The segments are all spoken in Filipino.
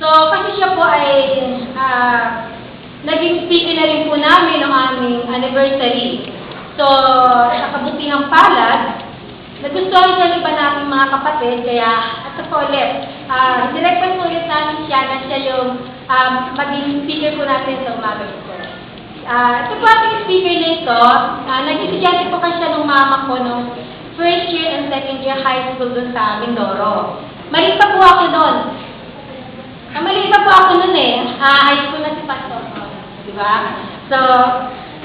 So, kasi siya po ay naging speaker na rin po namin ng aming anniversary. So, sa kabutihang palad, nagustuhan siya ng iba nating mga kapatid, kaya ito po ulit, nirequest po ulit namin siya na siya yung maging speaker po natin sa umaga ito. Ito po ating speaker na ito, nag-estudyante po kasi siya ng mama ko nung first year and second year high school dun sa Mindoro. Maliit pa po ako noon. Maliit pa po ako noon high school na si Pastor. Diba? So,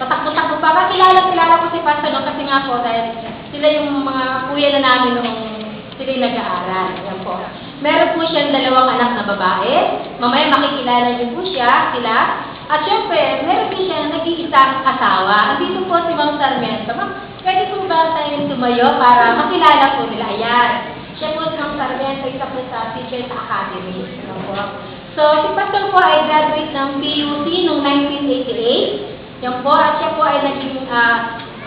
tatakbo-takbo pa. Kilala ko si Pastor noon kasi nga po dahil sila yung mga kuya na namin nung sila yung nag-aaral. Yan po. Meron po siyang 2 anak na babae. Mamaya makikilala niyo po sila. At syempre, meron din siya nag-iisang asawa. Andito po si Ma'am Sarmiento. Ma'am, pwede po ba tayong tumayo para makilala po nila? Ayan. Siya po si Ma'am Sarmiento, isa po sa Teachers Academy. So, si Pastor po ay graduate ng PUC noong 1988. Yan po, at siya po ay naging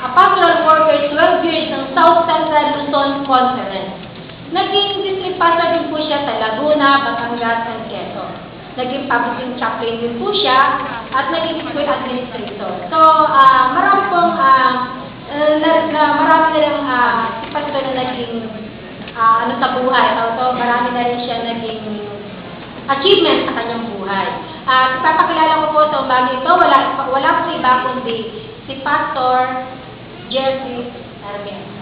pastoral worker 12 years ng South Central Luzon Conference. Naging district pastor din po siya sa Laguna, Batangas, and Quezon. Naging publishing chaplain din po siya at naging school administrator. So, marami pong marami na rin si Pastor na naging sa buhay. So, marami na rin siya naging achievement sa kanyang buhay. Papakilala ko po sa umaga ito, wala po iba kundi si Pastor Jeffrey Sarmiento.